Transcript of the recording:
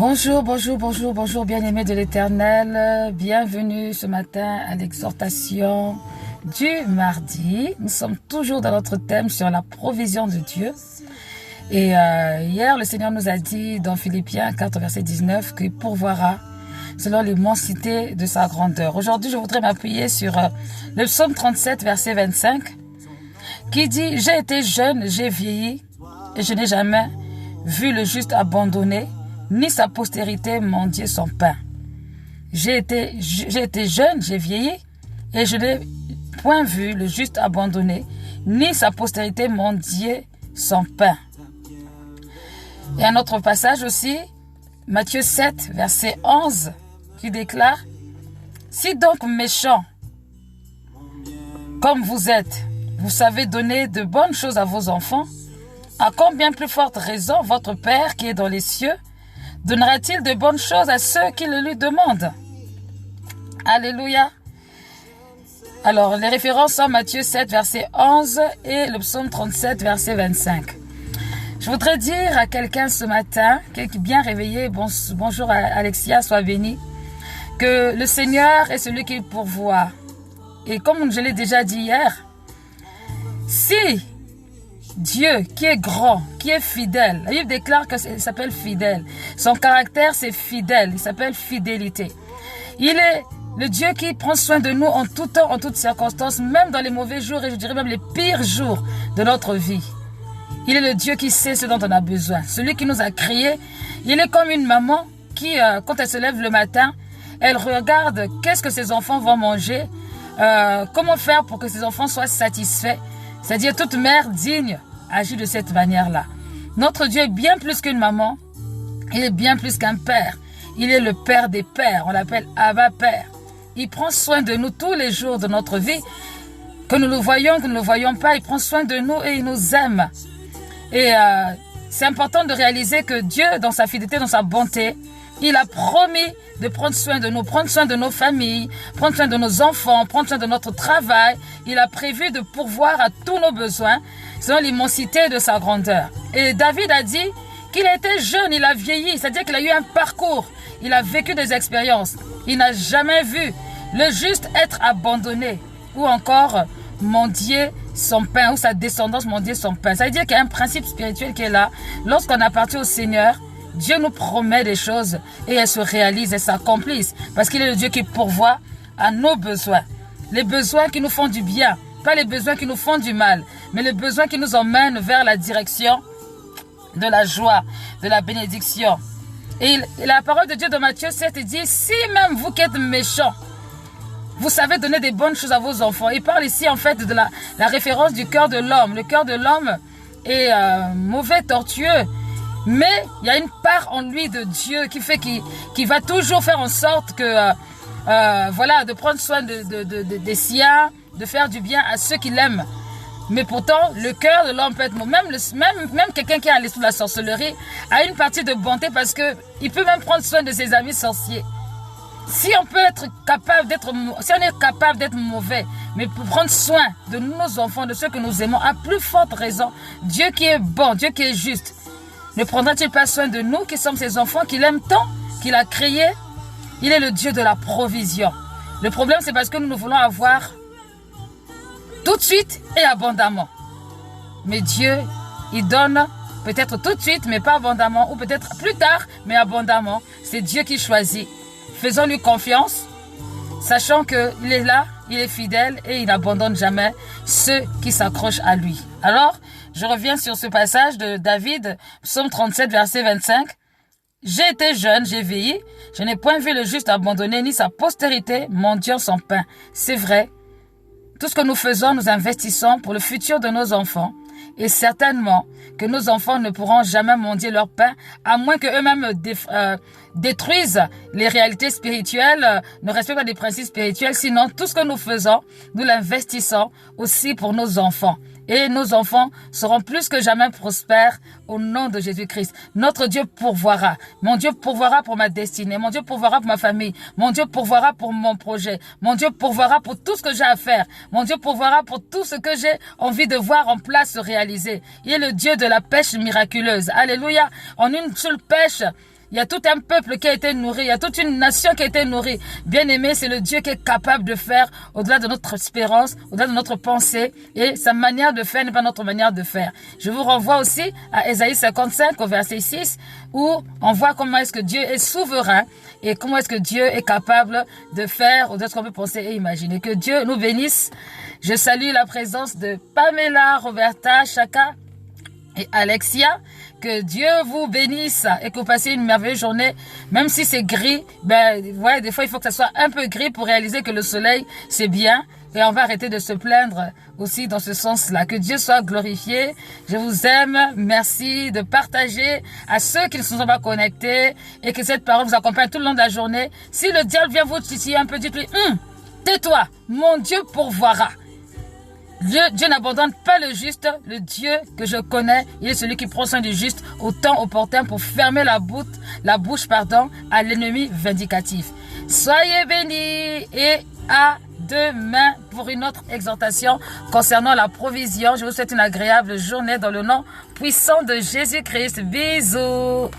Bonjour, bonjour, bonjour, bonjour, bien-aimés de l'Éternel. Bienvenue ce matin à l'exhortation du mardi. Nous sommes toujours dans notre thème sur la provision de Dieu. Et hier, le Seigneur nous a dit dans Philippiens 4, verset 19, qu'il pourvoira selon l'immensité de sa grandeur. Aujourd'hui, je voudrais m'appuyer sur le psaume 37, verset 25, qui dit « J'ai été jeune, j'ai vieilli, et je n'ai jamais vu le juste abandonné, ni sa postérité mendier son pain. J'ai été jeune, j'ai vieilli, et je n'ai point vu le juste abandonné, ni sa postérité mendier son pain. » Et un autre passage aussi, Matthieu 7, verset 11, qui déclare « Si donc méchants, comme vous êtes, vous savez donner de bonnes choses à vos enfants, à combien plus forte raison votre Père qui est dans les cieux donnera-t-il de bonnes choses à ceux qui le lui demandent ?» Alléluia. Alors, les références sont Matthieu 7, verset 11 et le psaume 37, verset 25. Je voudrais dire à quelqu'un ce matin, quelqu'un bien réveillé, bonjour Alexia, sois béni, que le Seigneur est celui qui pourvoit. Et comme je l'ai déjà dit hier, si Dieu, qui est grand, qui est fidèle, la Bible déclare qu'il s'appelle fidèle. Son caractère, c'est fidèle. Il s'appelle fidélité. Il est le Dieu qui prend soin de nous en tout temps, en toutes circonstances, même dans les mauvais jours et je dirais même les pires jours de notre vie. Il est le Dieu qui sait ce dont on a besoin. Celui qui nous a créés. Il est comme une maman qui, quand elle se lève le matin, elle regarde qu'est-ce que ses enfants vont manger, comment faire pour que ses enfants soient satisfaits. C'est-à-dire toute mère digne agit de cette manière-là. Notre Dieu est bien plus qu'une maman. Il est bien plus qu'un père. Il est le Père des pères. On l'appelle Abba Père. Il prend soin de nous tous les jours de notre vie. Que nous le voyons, que nous ne le voyons pas, il prend soin de nous et il nous aime. Et c'est important de réaliser que Dieu, dans sa fidélité, dans sa bonté, il a promis de prendre soin de nous, prendre soin de nos familles, prendre soin de nos enfants, prendre soin de notre travail. Il a prévu de pourvoir à tous nos besoins selon l'immensité de sa grandeur. Et David a dit qu'il était jeune, il a vieilli, c'est-à-dire qu'il a eu un parcours, il a vécu des expériences. Il n'a jamais vu le juste être abandonné ou encore mendier son pain ou sa descendance mendier son pain. Ça veut dire qu'il y a un principe spirituel qui est là. Lorsqu'on appartient au Seigneur, Dieu nous promet des choses et elles se réalisent, elles s'accomplissent. Parce qu'il est le Dieu qui pourvoit à nos besoins. Les besoins qui nous font du bien, pas les besoins qui nous font du mal, mais les besoins qui nous emmènent vers la direction de la joie, de la bénédiction. Et la parole de Dieu dans Matthieu 7 dit, si même vous qui êtes méchants, vous savez donner des bonnes choses à vos enfants. Il parle ici en fait de la référence du cœur de l'homme. Le cœur de l'homme est mauvais, tortueux. Mais il y a une part en lui de Dieu qui fait qu'il va toujours faire en sorte que voilà, de prendre soin des siens, de faire du bien à ceux qui l'aiment. Mais pourtant, le cœur de l'homme peut être même quelqu'un qui a l'esprit de la sorcellerie a une partie de bonté parce que il peut même prendre soin de ses amis sorciers. Si on est capable d'être mauvais, mais pour prendre soin de nos enfants, de ceux que nous aimons, à plus forte raison, Dieu qui est bon, Dieu qui est juste, ne prendra-t-il pas soin de nous qui sommes ses enfants, qu'il aime tant, qu'il a créés? Il est le Dieu de la provision. Le problème, c'est parce que nous voulons avoir tout de suite et abondamment. Mais Dieu, il donne peut-être tout de suite, mais pas abondamment, ou peut-être plus tard, mais abondamment. C'est Dieu qui choisit. Faisons-lui confiance, sachant qu'il est là, il est fidèle et il n'abandonne jamais ceux qui s'accrochent à lui. Alors, je reviens sur ce passage de David, psaume 37, verset 25. « J'ai été jeune, j'ai vieilli, je n'ai point vu le juste abandonné, ni sa postérité mendiant son pain. » C'est vrai, tout ce que nous faisons, nous investissons pour le futur de nos enfants. Et certainement que nos enfants ne pourront jamais mendier leur pain, à moins qu'eux-mêmes détruisent les réalités spirituelles, ne respectent pas des principes spirituels. Sinon, tout ce que nous faisons, nous l'investissons aussi pour nos enfants. Et nos enfants seront plus que jamais prospères au nom de Jésus-Christ. Notre Dieu pourvoira. Mon Dieu pourvoira pour ma destinée. Mon Dieu pourvoira pour ma famille. Mon Dieu pourvoira pour mon projet. Mon Dieu pourvoira pour tout ce que j'ai à faire. Mon Dieu pourvoira pour tout ce que j'ai envie de voir en place se réaliser. Il est le Dieu de la pêche miraculeuse. Alléluia. En une seule pêche, Il y a tout un peuple qui a été nourri. Il y a toute une nation qui a été nourrie. Bien-aimé, c'est le Dieu qui est capable de faire au-delà de notre espérance, au-delà de notre pensée. Et sa manière de faire n'est pas notre manière de faire. Je vous renvoie aussi à Ésaïe 55 au verset 6 où on voit comment est-ce que Dieu est souverain et comment est-ce que Dieu est capable de faire au-delà de ce qu'on peut penser et imaginer. Que Dieu nous bénisse. Je salue la présence de Pamela, Roberta, Chaka et Alexia. Que Dieu vous bénisse et que vous passiez une merveilleuse journée. Même si c'est gris, des fois il faut que ça soit un peu gris pour réaliser que le soleil, c'est bien. Et on va arrêter de se plaindre aussi dans ce sens-là. Que Dieu soit glorifié. Je vous aime. Merci de partager à ceux qui ne se sont pas connectés et que cette parole vous accompagne tout le long de la journée. Si le diable vient vous titiller un peu, dites-lui, tais-toi, mon Dieu pourvoira. Dieu n'abandonne pas le juste, le Dieu que je connais, il est celui qui prend soin du juste au temps opportun pour fermer la bouche à l'ennemi vindicatif. Soyez bénis et à demain pour une autre exhortation concernant la provision. Je vous souhaite une agréable journée dans le nom puissant de Jésus-Christ. Bisous.